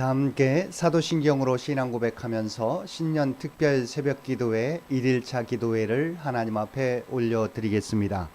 다 함께 사도신경으로 신앙 고백하면서 신년 특별 새벽 기도회 1일차 기도회를 하나님 앞에 올려드리겠습니다.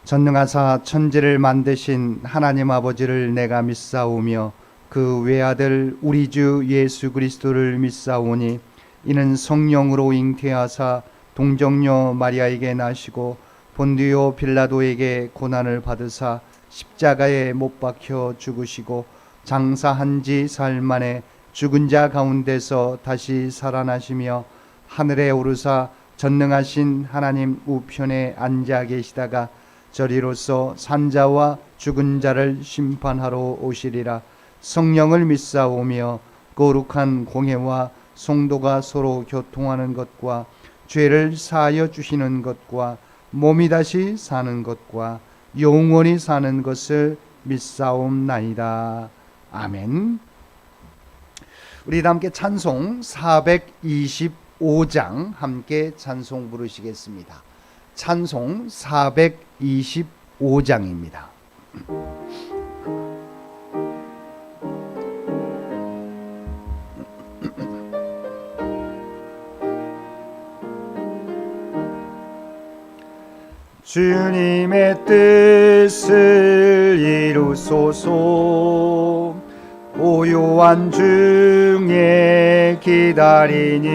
전능하사 천지를 만드신 하나님 아버지를 내가 믿사오며 그 외아들 우리 주 예수 그리스도를 믿사오니 이는 성령으로 잉태하사 동정녀 마리아에게 나시고 본디오 빌라도에게 고난을 받으사 십자가에 못 박혀 죽으시고 장사한 지 사흘 만에 죽은 자 가운데서 다시 살아나시며 하늘에 오르사 전능하신 하나님 우편에 앉아 계시다가 저리로서 산자와 죽은 자를 심판하러 오시리라. 성령을 믿사오며 거룩한 공회와 성도가 서로 교통하는 것과 죄를 사하여 주시는 것과 몸이 다시 사는 것과 영원히 사는 것을 믿사옵나이다. 아멘. 우리 다 함께 찬송 425장 함께 찬송 부르시겠습니다. 찬송 425장입니다. 주님의 뜻을 이루소서. 고요한 중에 기다리니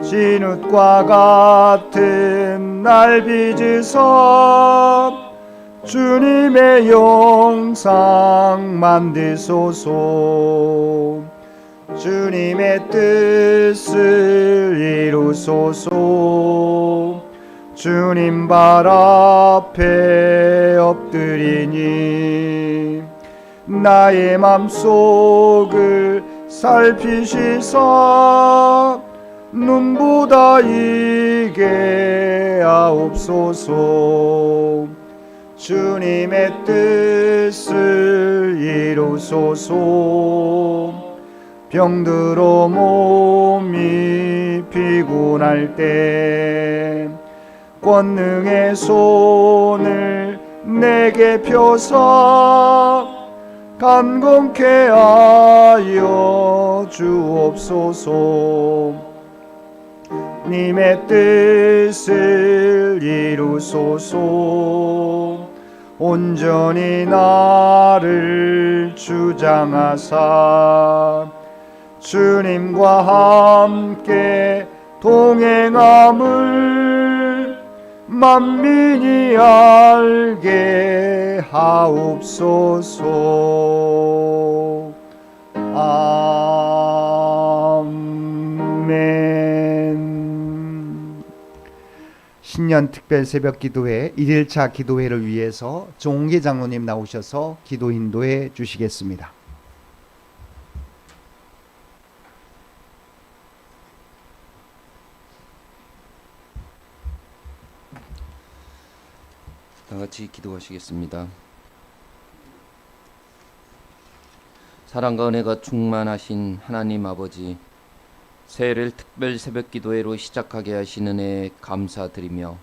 진흙과 같은 날 빚으사 주님의 영상 만드소서. 주님의 뜻을 이루소서. 주님 발 앞에 엎드리니 나의 맘속을 살피시사 눈보다 이게 하옵소서. 주님의 뜻을 이루소서. 병들어 몸이 피곤할 때 권능의 손을 내게 펴사 간공케 하여 주옵소서. 님의 뜻을 이루소서. 온전히 나를 주장하사 주님과 함께 동행함을 만민이 알게 하옵소서. 아멘. 신년 특별 새벽 기도회 1일차 기도회를 위해서 종계 장로님 나오셔서 기도 인도해 주시겠습니다. 다 같이 기도하시겠습니다. 사랑과 은혜가 충만하신 하나님 아버지, 새해를 특별 새벽 기도회로 시작하게 하신 은혜에 감사드리며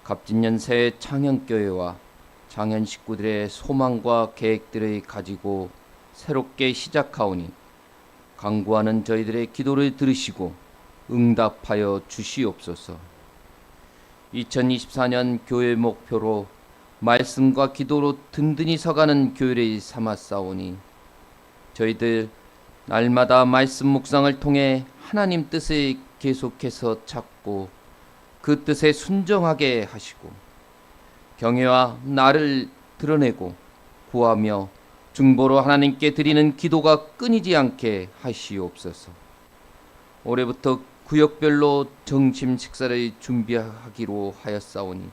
갑진년 새해 창현교회와 장현 식구들의 소망과 계획들을 가지고 새롭게 시작하오니 간구하는 저희들의 기도를 들으시고 응답하여 주시옵소서. 2024년 교회 목표로 말씀과 기도로 든든히 서가는 교회를 삼았사오니 저희들 날마다 말씀 묵상을 통해 하나님 뜻을 계속해서 찾고 그 뜻에 순종하게 하시고 경외와 나를 드러내고 구하며 중보로 하나님께 드리는 기도가 끊이지 않게 하시옵소서. 올해부터 구역별로 점심 식사를 준비하기로 하였사오니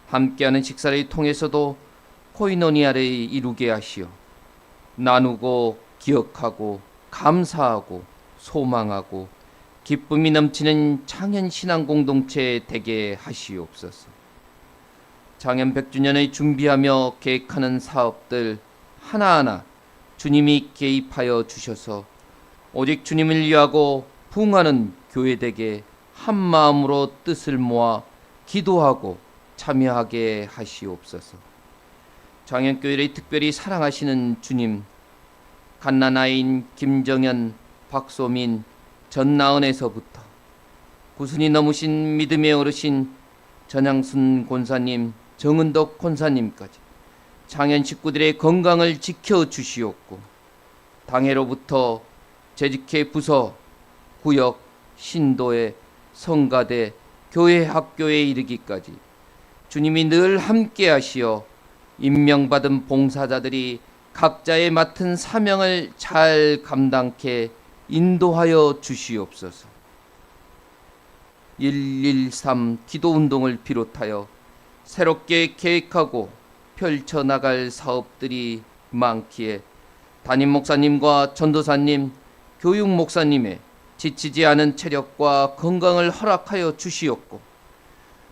함께하는 식사를 통해서도 코이노니아를 이루게 하시어 나누고 기억하고 감사하고 소망하고 기쁨이 넘치는 창현 신앙 공동체 되게 하시옵소서. 창현 100주년을 준비하며 계획하는 사업들 하나하나 주님이 개입하여 주셔서 오직 주님을 위하고 부응하는 교회되게 한 마음으로 뜻을 모아 기도하고 참여하게 하시옵소서. 장현교회를 특별히 사랑하시는 주님, 갓난아이인 김정현, 박소민, 전나은에서부터 구순이 넘으신 믿음의 어르신 전향순 권사님, 정은덕 권사님까지 장현 식구들의 건강을 지켜주시옵고 당해로부터 재직회 부서, 구역, 신도에, 성가대, 교회 학교에 이르기까지 주님이 늘 함께 하시어 임명받은 봉사자들이 각자의 맡은 사명을 잘 감당케 인도하여 주시옵소서. 113 기도운동을 비롯하여 새롭게 계획하고 펼쳐나갈 사업들이 많기에 담임 목사님과 전도사님, 교육 목사님의 지치지 않은 체력과 건강을 허락하여 주시옵고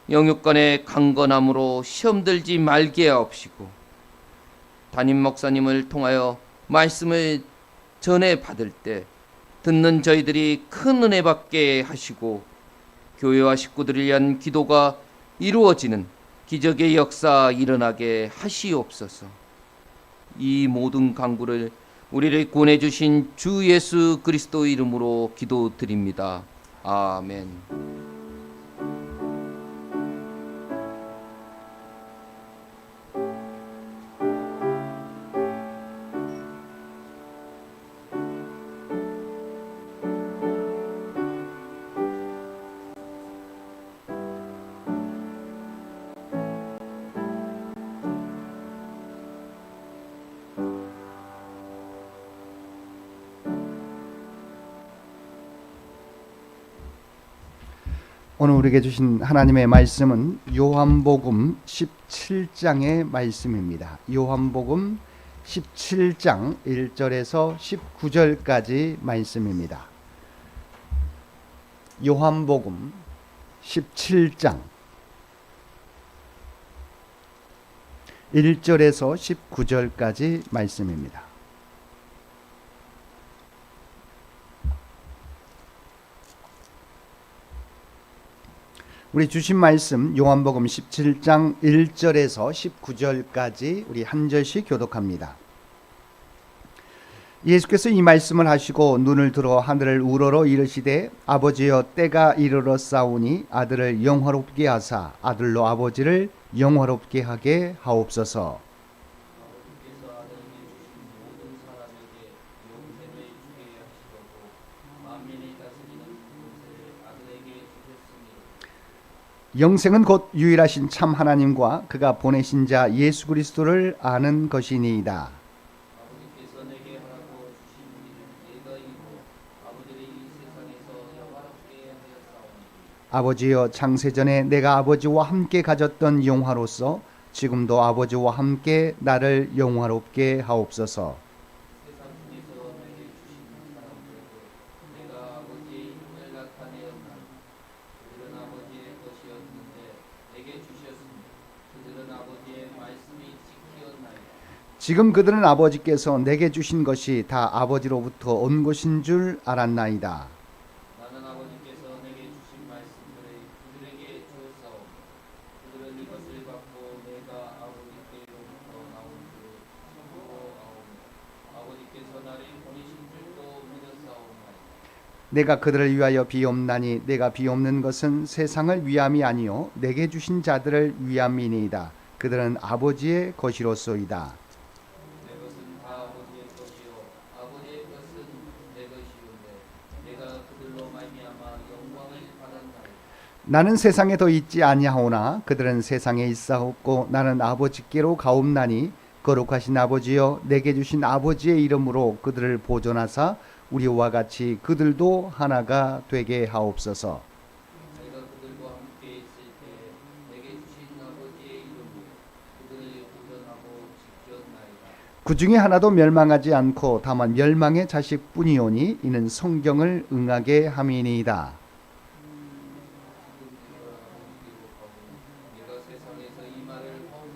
영육간의 강건함으로 시험 들지 말게 하옵시고 담임 목사님을 통하여 말씀을 전해 받을 때 듣는 저희들이 큰 은혜 받게 하시고 교회와 식구들을 위한 기도가 이루어지는 기적의 역사 일어나게 하시옵소서. 이 모든 간구를 우리를 구원해 주신 주 예수 그리스도 이름으로 기도드립니다. 아멘. 오늘 우리에게 주신 하나님의 말씀은 요한복음 17장의 말씀입니다. 요한복음 17장 1절에서 19절까지 말씀입니다. 요한복음 17장 1절에서 19절까지 말씀입니다. 우리 주신 말씀 요한복음 17장 1절에서 19절까지 우리 한 절씩 교독합니다. 예수께서 이 말씀을 하시고 눈을 들어 하늘을 우러러 이르시되 아버지여 때가 이르렀사오니 아들을 영화롭게 하사 아들로 아버지를 영화롭게 하게 하옵소서. 영생은 곧 유일하신 참 하나님과 그가 보내신 자 예수 그리스도를 아는 것이니이다. 아버지께서 내게 하라고 주신 일을 내가 이루어 아버지를 이 세상에서 영화롭게 하였사오니 아버지여 창세전에 내가 아버지와 함께 가졌던 영화로서 지금도 아버지와 함께 나를 영화롭게 하옵소서. 세상 중에서 내게 주신 사람들에게 내가 아버지의 힘을 나타내었나니 그들은 아버지의 것이었는데 내게 주셨으니 그들은 아버지의 말씀이 지키었나이다. 지금 그들은 아버지께서 내게 주신 것이 다 아버지로부터 온 것인 줄 알았나이다. 나는 아버지께서 내게 주신 말씀들을 그들에게 주었사오니 그들은 이것을 받고 내가 아버지께로부터 나온 줄 스스로 아오니 아버지께서 나를 보내신 줄도 믿었사오나이다. 내가 그들을 위하여 비옵나니 내가 비옵는 것은 세상을 위함이 아니요 내게 주신 자들을 위함이니이다. 그들은 아버지의 것이로소이다. 내 것은 다 아버지의 것이요 아버지의 것은 내 것이온데 내가 그들로 말미암아 영광을 받았나이다. 나는 세상에 더 있지 아니하오나 그들은 세상에 있사옵고 나는 아버지께로 가옵나니 거룩하신 아버지여 내게 주신 아버지의 이름으로 그들을 보존하사 우리와 같이 그들도 하나가 되게 하옵소서. 내가 그들과 함께 있을 때 내게 주신 아버지의 이름으로 그들을 보존하고 지켰나이다. 그 중에 하나도 멸망하지 않고 다만 멸망의 자식뿐이오니 이는 성경을 응하게 함이니이다. 내가 세상에서 이 말을 하오니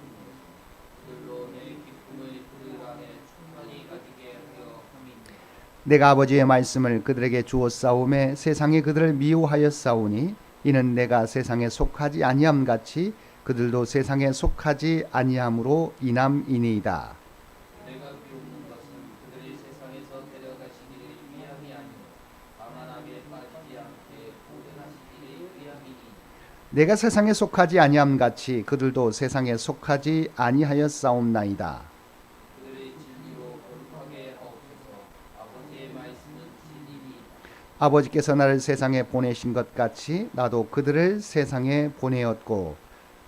그들로 내 기쁨을 그들 안에 충만히 가지게 하려 함이니라. 내가 아버지의 말씀을 그들에게 주었사오매 세상이 그들을 미워하였사오니 이는 내가 세상에 속하지 아니함 같이 그들도 세상에 속하지 아니함으로 인함이니이다. 내가 비웃는 것은 그들이 세상에서 내가 세상에 속하지 아니함 같이 그들도 세상에 속하지 아니하였사옵나이다. 그들의 진리로 거룩하게 하옵소서. 아버지의 말씀은 진리니 아버지께서 나를 세상에 보내신 것 같이 나도 그들을 세상에 보내었고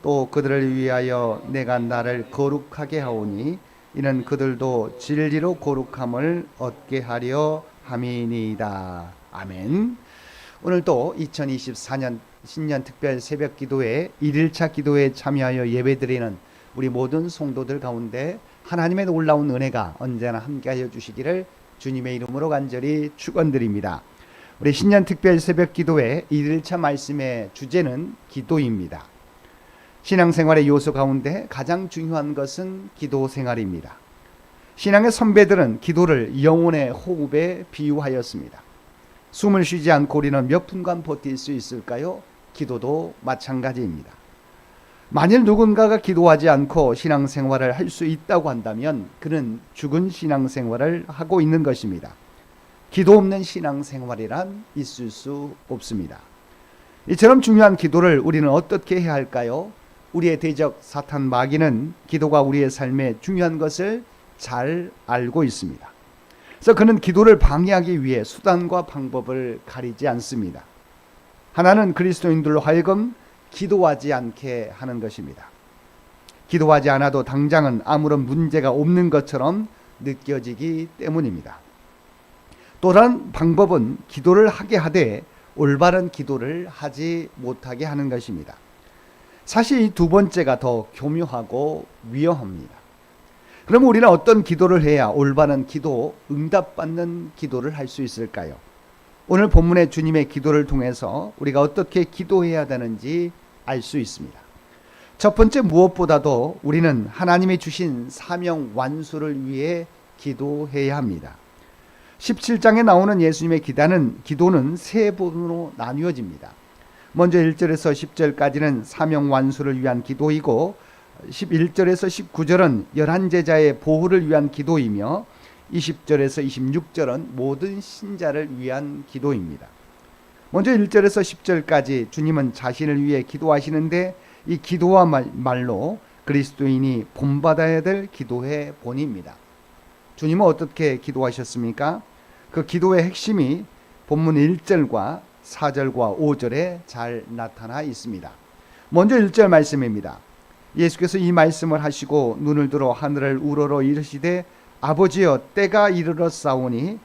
또 그들을 위하여 내가 나를 거룩하게 하오니 이는 그들도 진리로 거룩함을 얻게 하려 함이니이다. 아멘. 오늘도 2024년 신년 특별 새벽 기도회 1일차 기도에 참여하여 예배드리는 우리 모든 성도들 가운데 하나님의 놀라운 은혜가 언제나 함께하여 주시기를 주님의 이름으로 간절히 축원드립니다. 우리 신년 특별 새벽 기도회 1일차 말씀의 주제는 기도입니다. 신앙생활의 요소 가운데 가장 중요한 것은 기도 생활입니다. 신앙의 선배들은 기도를 영혼의 호흡에 비유하였습니다. 숨을 쉬지 않고 우리는 몇 분간 버틸 수 있을까요? 기도도 마찬가지입니다. 만일 누군가가 기도하지 않고 신앙생활을 할 수 있다고 한다면 그는 죽은 신앙생활을 하고 있는 것입니다. 기도 없는 신앙생활이란 있을 수 없습니다. 이처럼 중요한 기도를 우리는 어떻게 해야 할까요? 우리의 대적 사탄 마귀는 기도가 우리의 삶에 중요한 것을 잘 알고 있습니다. 그래서 그는 기도를 방해하기 위해 수단과 방법을 가리지 않습니다. 하나는 그리스도인들로 하여금 기도하지 않게 하는 것입니다. 기도하지 않아도 당장은 아무런 문제가 없는 것처럼 느껴지기 때문입니다. 또 다른 방법은 기도를 하게 하되 올바른 기도를 하지 못하게 하는 것입니다. 사실 이 두 번째가 더 교묘하고 위험합니다. 그럼 우리는 어떤 기도를 해야 올바른 기도, 응답받는 기도를 할 수 있을까요? 오늘 본문의 주님의 기도를 통해서 우리가 어떻게 기도해야 되는지 알 수 있습니다. 첫 번째, 무엇보다도 우리는 하나님이 주신 사명 완수를 위해 기도해야 합니다. 17장에 나오는 예수님의 기도는 세 부분으로 나뉘어집니다. 먼저 1절에서 10절까지는 사명 완수를 위한 기도이고 11절에서 19절은 열한 제자의 보호를 위한 기도이며 20절에서 26절은 모든 신자를 위한 기도입니다. 먼저 1절에서 10절까지 주님은 자신을 위해 기도하시는데 이 기도와 말로 그리스도인이 본받아야 될 기도의 본입니다. 주님은 어떻게 기도하셨습니까? 그 기도의 핵심이 본문 1절과 4절과 5절에 잘 나타나 있습니다. 먼저 1절 말씀입니다. 예수께서 이 말씀을 하시고 눈을 들어 하늘을 우러러 이르시되 아버지여 때가 이르렀사오니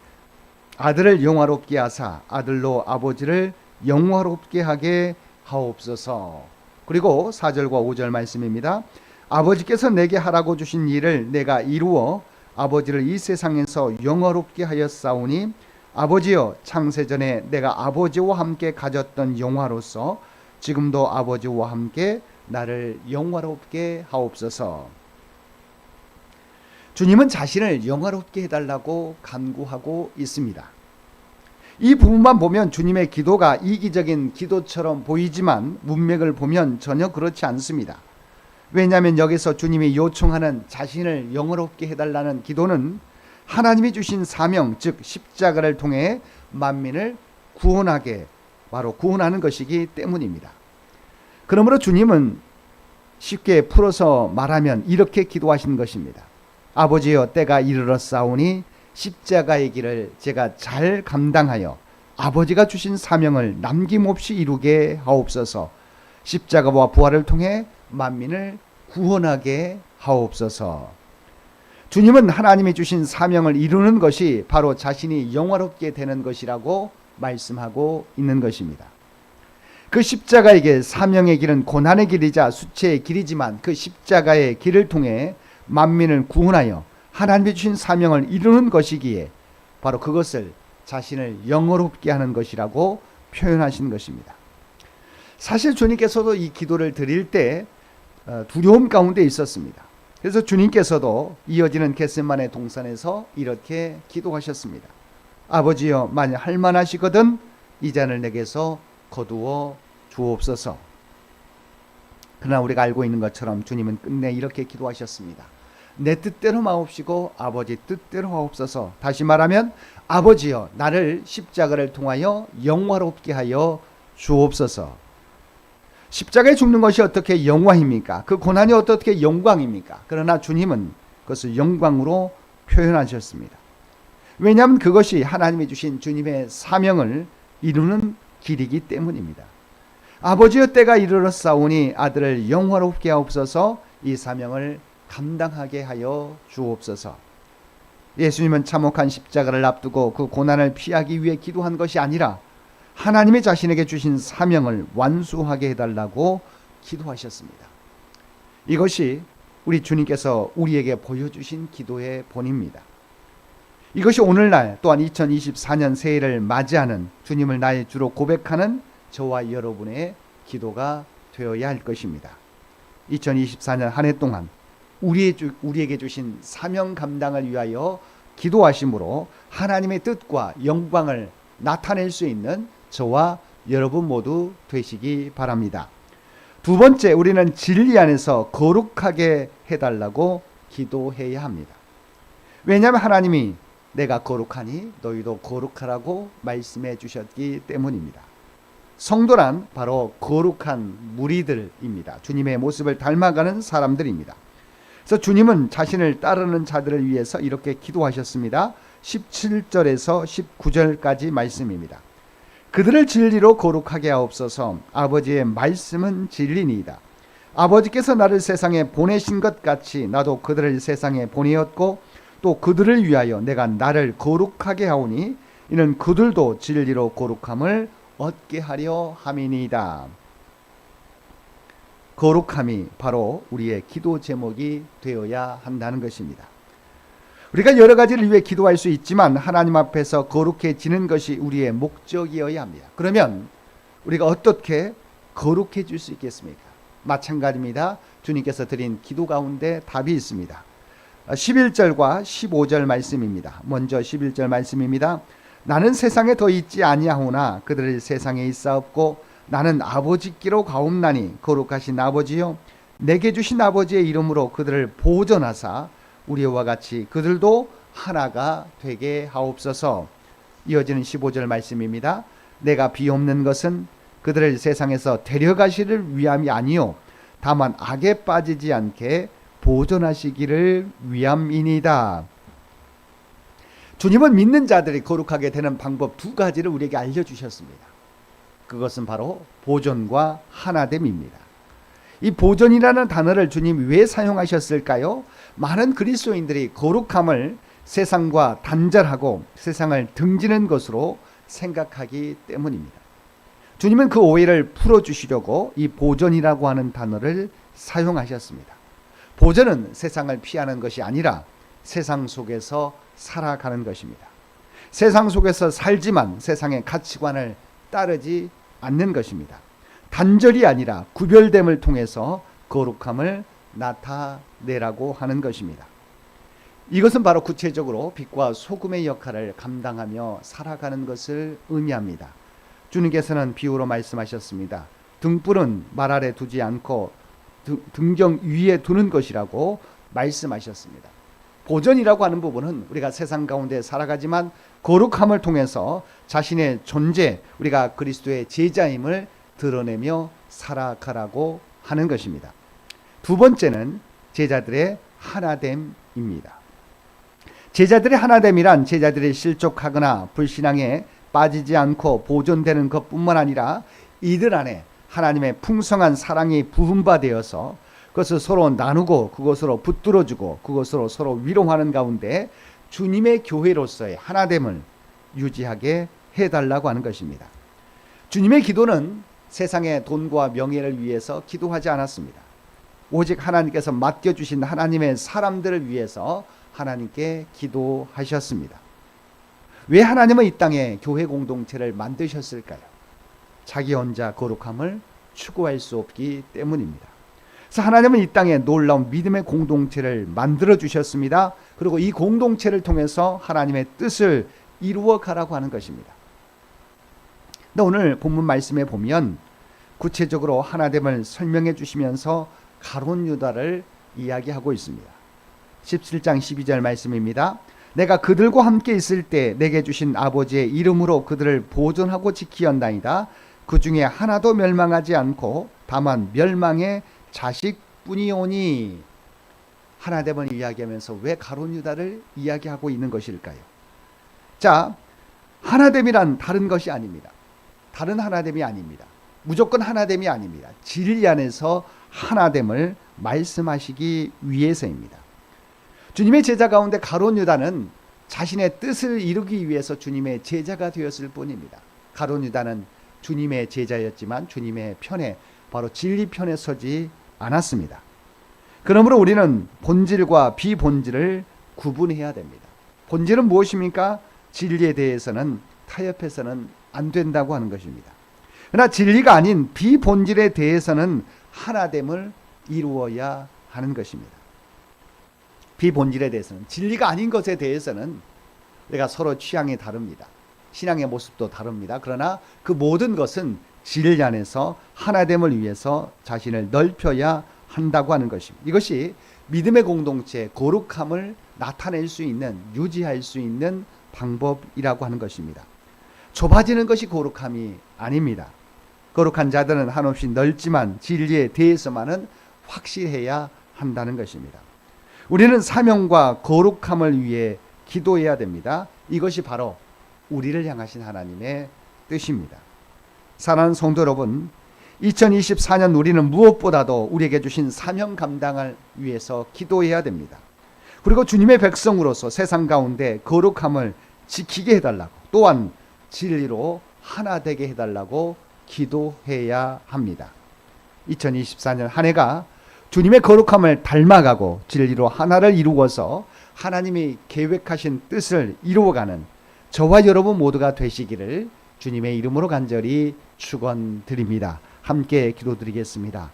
아들을 영화롭게 하사 아들로 아버지를 영화롭게 하게 하옵소서. 그리고 4절과 5절 말씀입니다. 아버지께서 내게 하라고 주신 일을 내가 이루어 아버지를 이 세상에서 영화롭게 하였사오니 아버지여 창세전에 내가 아버지와 함께 가졌던 영화로서 지금도 아버지와 함께 나를 영화롭게 하옵소서. 주님은 자신을 영화롭게 해달라고 간구하고 있습니다. 이 부분만 보면 주님의 기도가 이기적인 기도처럼 보이지만 문맥을 보면 전혀 그렇지 않습니다. 왜냐하면 여기서 주님이 요청하는 자신을 영화롭게 해달라는 기도는 하나님이 주신 사명, 즉 십자가를 통해 만민을 구원하게 바로 구원하는 것이기 때문입니다. 그러므로 주님은 쉽게 풀어서 말하면 이렇게 기도하신 것입니다. 아버지여 때가 이르렀사오니 십자가의 길을 제가 잘 감당하여 아버지가 주신 사명을 남김없이 이루게 하옵소서. 십자가와 부활을 통해 만민을 구원하게 하옵소서. 주님은 하나님이 주신 사명을 이루는 것이 바로 자신이 영화롭게 되는 것이라고 말씀하고 있는 것입니다. 그 십자가의 길, 사명의 길은 고난의 길이자 수치의 길이지만 그 십자가의 길을 통해 만민을 구원하여 하나님이 주신 사명을 이루는 것이기에 바로 그것을 자신을 영화롭게 하는 것이라고 표현하신 것입니다. 사실 주님께서도 이 기도를 드릴 때 두려움 가운데 있었습니다. 그래서 주님께서도 이어지는 겟세마네 동산에서 이렇게 기도하셨습니다. 아버지여 만약 할만하시거든 이 잔을 내게서 거두어 주옵소서. 그러나 우리가 알고 있는 것처럼 주님은 끝내 이렇게 기도하셨습니다. 내 뜻대로 마옵시고 아버지 뜻대로 하옵소서. 다시 말하면 아버지여 나를 십자가를 통하여 영화롭게 하여 주옵소서. 십자가에 죽는 것이 어떻게 영광입니까? 그 고난이 어떻게 영광입니까? 그러나 주님은 그것을 영광으로 표현하셨습니다. 왜냐하면 그것이 하나님이 주신 주님의 사명을 이루는 길이기 때문입니다. 아버지여 때가 이르렀사오니 아들을 영화롭게 하옵소서. 이 사명을 감당하게 하여 주옵소서. 예수님은 참혹한 십자가를 앞두고 그 고난을 피하기 위해 기도한 것이 아니라 하나님이 자신에게 주신 사명을 완수하게 해달라고 기도하셨습니다. 이것이 우리 주님께서 우리에게 보여주신 기도의 본입니다. 이것이 오늘날 또한 2024년 새해를 맞이하는 주님을 나의 주로 고백하는 저와 여러분의 기도가 되어야 할 것입니다. 2024년 한 해 동안 우리에게 주신 사명 감당을 위하여 기도하심으로 하나님의 뜻과 영광을 나타낼 수 있는 저와 여러분 모두 되시기 바랍니다. 두 번째, 우리는 진리 안에서 거룩하게 해달라고 기도해야 합니다. 왜냐하면 하나님이 내가 거룩하니 너희도 거룩하라고 말씀해 주셨기 때문입니다. 성도란 바로 거룩한 무리들입니다. 주님의 모습을 닮아가는 사람들입니다. 그래서 주님은 자신을 따르는 자들을 위해서 이렇게 기도하셨습니다. 17절에서 19절까지 말씀입니다. 그들을 진리로 거룩하게 하옵소서. 아버지의 말씀은 진리니이다. 아버지께서 나를 세상에 보내신 것 같이 나도 그들을 세상에 보내었고 또 그들을 위하여 내가 나를 거룩하게 하오니 이는 그들도 진리로 거룩함을 얻게 하려 함이니이다. 거룩함이 바로 우리의 기도 제목이 되어야 한다는 것입니다. 우리가 여러 가지를 위해 기도할 수 있지만 하나님 앞에서 거룩해지는 것이 우리의 목적이어야 합니다. 그러면 우리가 어떻게 거룩해질 수 있겠습니까? 마찬가지입니다. 주님께서 드린 기도 가운데 답이 있습니다. 11절과 15절 말씀입니다. 먼저 11절 말씀입니다. 나는 세상에 더 있지 아니하오나 그들을 세상에 있사옵고 나는 아버지께로 가옵나니 거룩하신 아버지여 내게 주신 아버지의 이름으로 그들을 보존하사 우리와 같이 그들도 하나가 되게 하옵소서. 이어지는 15절 말씀입니다. 내가 비옵는 것은 그들을 세상에서 데려가시를 위함이 아니요 다만 악에 빠지지 않게 보존하시기를 위함이니이다. 주님은 믿는 자들이 거룩하게 되는 방법 두 가지를 우리에게 알려주셨습니다. 그것은 바로 보존과 하나됨입니다. 이 보존이라는 단어를 주님이 왜 사용하셨을까요? 많은 그리스도인들이 거룩함을 세상과 단절하고 세상을 등지는 것으로 생각하기 때문입니다. 주님은 그 오해를 풀어주시려고 이 보존이라고 하는 단어를 사용하셨습니다. 보존은 세상을 피하는 것이 아니라 세상 속에서 살아가는 것입니다. 세상 속에서 살지만 세상의 가치관을 따르지 않는 것입니다. 단절이 아니라 구별됨을 통해서 거룩함을 나타내라고 하는 것입니다. 이것은 바로 구체적으로 빛과 소금의 역할을 감당하며 살아가는 것을 의미합니다. 주님께서는 비유로 말씀하셨습니다. 등불은 말 아래 두지 않고 등경 위에 두는 것이라고 말씀하셨습니다. 보존이라고 하는 부분은 우리가 세상 가운데 살아가지만 거룩함을 통해서 자신의 존재, 우리가 그리스도의 제자임을 드러내며 살아가라고 하는 것입니다. 두 번째는 제자들의 하나됨입니다. 제자들의 하나됨이란 제자들이 실족하거나 불신앙에 빠지지 않고 보존되는 것뿐만 아니라 이들 안에 하나님의 풍성한 사랑이 부음바되어서 그것을 서로 나누고 그것으로 붙들어주고 그것으로 서로 위로하는 가운데 주님의 교회로서의 하나됨을 유지하게 해달라고 하는 것입니다. 주님의 기도는 세상의 돈과 명예를 위해서 기도하지 않았습니다. 오직 하나님께서 맡겨주신 하나님의 사람들을 위해서 하나님께 기도하셨습니다. 왜 하나님은 이 땅에 교회 공동체를 만드셨을까요? 자기 혼자 거룩함을 추구할 수 없기 때문입니다. 그래서 하나님은 이 땅에 놀라운 믿음의 공동체를 만들어 주셨습니다. 그리고 이 공동체를 통해서 하나님의 뜻을 이루어 가라고 하는 것입니다. 근데 오늘 본문 말씀에 보면 구체적으로 하나됨을 설명해 주시면서 가룟 유다를 이야기하고 있습니다. 17장 12절 말씀입니다. 내가 그들과 함께 있을 때 내게 주신 아버지의 이름으로 그들을 보존하고 지키었나이다. 그 중에 하나도 멸망하지 않고 다만 멸망의 자식뿐이오니. 하나됨을 이야기하면서 왜 가룟 유다를 이야기하고 있는 것일까요? 자, 하나됨이란 다른 것이 아닙니다. 다른 하나됨이 아닙니다. 무조건 하나됨이 아닙니다. 진리 안에서 하나됨을 말씀하시기 위해서입니다. 주님의 제자 가운데 가룟 유다는 자신의 뜻을 이루기 위해서 주님의 제자가 되었을 뿐입니다. 가룟 유다는 주님의 제자였지만 주님의 편에, 바로 진리 편에 서지 않았습니다. 그러므로 우리는 본질과 비본질을 구분해야 됩니다. 본질은 무엇입니까? 진리에 대해서는 타협해서는 안 된다고 하는 것입니다. 그러나 진리가 아닌 비본질에 대해서는 하나됨을 이루어야 하는 것입니다. 비본질에 대해서는, 진리가 아닌 것에 대해서는 우리가 서로 취향이 다릅니다. 신앙의 모습도 다릅니다. 그러나 그 모든 것은 진리 안에서 하나됨을 위해서 자신을 넓혀야 한다고 하는 것입니다. 이것이 믿음의 공동체, 거룩함을 나타낼 수 있는, 유지할 수 있는 방법이라고 하는 것입니다. 좁아지는 것이 거룩함이 아닙니다. 거룩한 자들은 한없이 넓지만 진리에 대해서만은 확실해야 한다는 것입니다. 우리는 사명과 거룩함을 위해 기도해야 됩니다. 이것이 바로 우리를 향하신 하나님의 뜻입니다. 사랑하는 성도 여러분, 2024년 우리는 무엇보다도 우리에게 주신 사명 감당을 위해서 기도해야 됩니다. 그리고 주님의 백성으로서 세상 가운데 거룩함을 지키게 해달라고, 또한 진리로 하나 되게 해달라고 기도해야 합니다. 2024년 한 해가 주님의 거룩함을 닮아가고 진리로 하나를 이루어서 하나님이 계획하신 뜻을 이루어가는 저와 여러분 모두가 되시기를 주님의 이름으로 간절히 축원드립니다. 함께 기도드리겠습니다.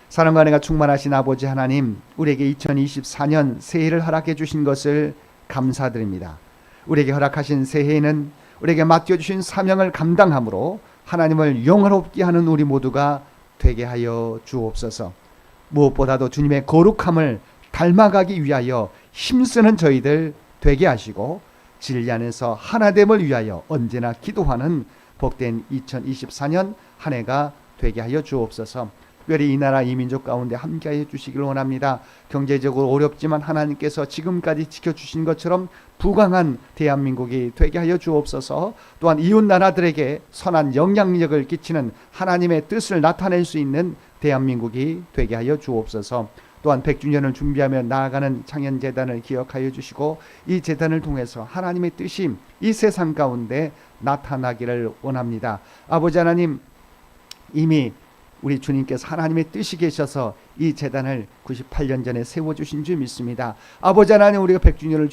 사랑과 은혜가 충만하신 아버지 하나님, 우리에게 2024년 새해를 허락해 주신 것을 감사드립니다. 우리에게 허락하신 새해에는 우리에게 맡겨주신 사명을 감당함으로 하나님을 영화롭게 하는 우리 모두가 되게 하여 주옵소서. 무엇보다도 주님의 거룩함을 닮아가기 위하여 힘쓰는 저희들 되게 하시고 진리 안에서 하나됨을 위하여 언제나 기도하는 복된 2024년 한 해가 되게 하여 주옵소서. 특별히 이 나라 이 민족 가운데 함께하여 주시기를 원합니다. 경제적으로 어렵지만 하나님께서 지금까지 지켜주신 것처럼 부강한 대한민국이 되게 하여 주옵소서. 또한 이웃 나라들에게 선한 영향력을 끼치는 하나님의 뜻을 나타낼 수 있는 대한민국이 되게 하여 주옵소서. 또한 100주년을 준비하며 나아가는 창현재단을 기억하여 주시고 이 재단을 통해서 하나님의 뜻이 이 세상 가운데 나타나기를 원합니다. 아버지 하나님, 이미 우리 주님께서 하나님의 뜻이 계셔서 이 재단을 98년 전에 세워주신 줄 믿습니다. 아버지 하나님, 우리가 100주년을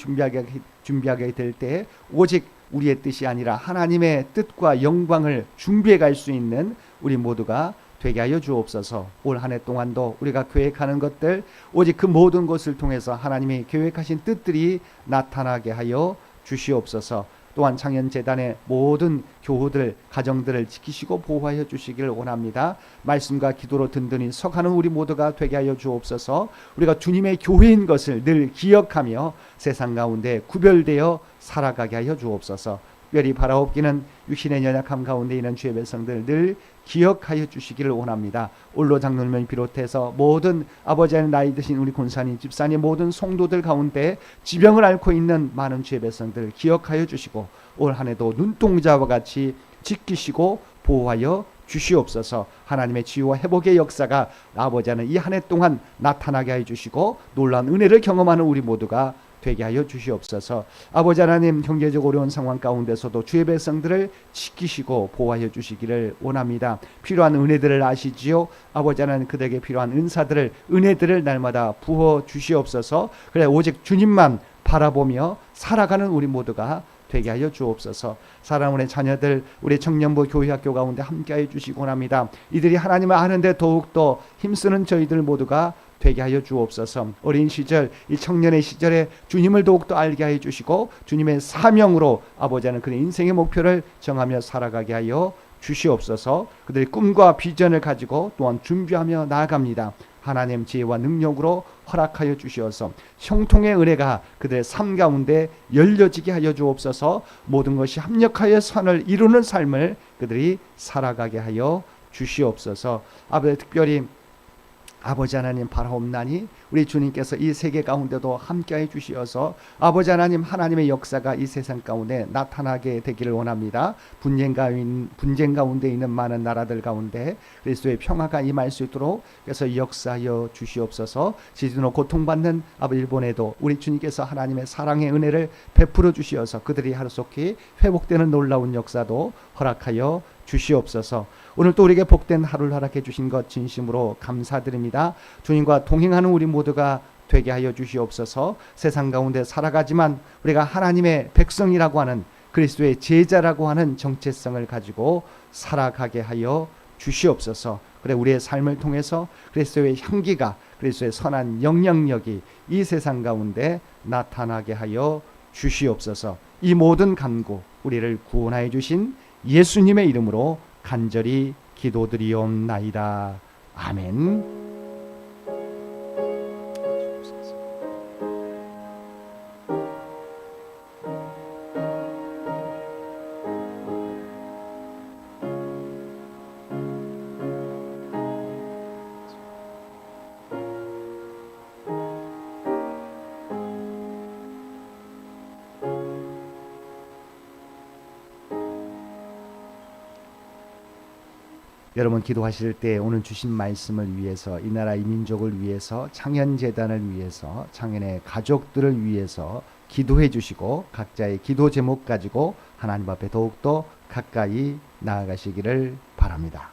준비하게 될 때 오직 우리의 뜻이 아니라 하나님의 뜻과 영광을 준비해 갈 수 있는 우리 모두가 되게 하여 주옵소서. 올 한 해 동안도 우리가 계획하는 것들, 오직 그 모든 것을 통해서 하나님이 계획하신 뜻들이 나타나게 하여 주시옵소서. 또한 창현재단의 모든 교우들, 가정들을 지키시고 보호하여 주시기를 원합니다. 말씀과 기도로 든든히 서가는 우리 모두가 되게 하여 주옵소서. 우리가 주님의 교회인 것을 늘 기억하며 세상 가운데 구별되어 살아가게 하여 주옵소서. 특별히 바라옵기는 육신의 연약함 가운데 있는 주의 백성들 늘 기억하여 주시기를 원합니다. 올로 장로님을 비롯해서 모든 아버지 하나님 나이 드신 우리 권사님, 집사님, 모든 성도들 가운데 지병을 앓고 있는 많은 주의 백성들 기억하여 주시고 올 한 해도 눈동자와 같이 지키시고 보호하여 주시옵소서. 하나님의 치유와 회복의 역사가 아버지 하나님 이 한 해 동안 나타나게 하여 주시고 놀라운 은혜를 경험하는 우리 모두가 되게 하여 주시옵소서. 아버지 하나님, 경제적 어려운 상황 가운데서도 주의 백성들을 지키시고 보호하여 주시기를 원합니다. 필요한 은혜들을 아시지요. 아버지 하나님, 그들에게 필요한 은사들을, 은혜들을 날마다 부어 주시옵소서. 그래 오직 주님만 바라보며 살아가는 우리 모두가 되게 하여 주옵소서. 사랑하는 우리 자녀들, 우리 청년부 교회학교 가운데 함께하여 주시기 원합니다. 이들이 하나님을 아는데 더욱더 힘쓰는 저희들 모두가 되게 하여 주옵소서. 어린 시절, 이 청년의 시절에 주님을 더욱더 알게 하여 주시고 주님의 사명으로 아버지 하나님 그의 인생의 목표를 정하며 살아가게 하여 주시옵소서. 그들의 꿈과 비전을 가지고 또한 준비하며 나아갑니다. 하나님 지혜와 능력으로 허락하여 주시어서 형통의 은혜가 그들의 삶 가운데 열려지게 하여 주옵소서. 모든 것이 합력하여 선을 이루는 삶을 그들이 살아가게 하여 주시옵소서. 아버지, 특별히 아버지 하나님 바라옵나니 우리 주님께서 이 세계 가운데도 함께해 주시어서 아버지 하나님, 하나님의 역사가 이 세상 가운데 나타나게 되기를 원합니다. 분쟁 가운데 있는 많은 나라들 가운데 그리스도의 평화가 임할 수 있도록 그래서 역사하여 주시옵소서. 지진으로 고통받는 아버지 일본에도 우리 주님께서 하나님의 사랑의 은혜를 베풀어 주시어서 그들이 하루속히 회복되는 놀라운 역사도 허락하여 주시옵소서. 오늘 또 우리에게 복된 하루를 허락해 주신 것 진심으로 감사드립니다. 주님과 동행하는 우리 모두가 되게 하여 주시옵소서. 세상 가운데 살아가지만 우리가 하나님의 백성이라고 하는 그리스도의 제자라고 하는 정체성을 가지고 살아가게 하여 주시옵소서. 그래 우리의 삶을 통해서 그리스도의 향기가, 그리스도의 선한 영향력이 이 세상 가운데 나타나게 하여 주시옵소서. 이 모든 간구 우리를 구원하여 주신 예수님의 이름으로 간절히 기도드리옵나이다. 아멘. 여러분 기도하실 때 오늘 주신 말씀을 위해서, 이 나라 이 민족을 위해서, 창현재단을 위해서, 창현의 가족들을 위해서 기도해 주시고 각자의 기도 제목 가지고 하나님 앞에 더욱더 가까이 나아가시기를 바랍니다.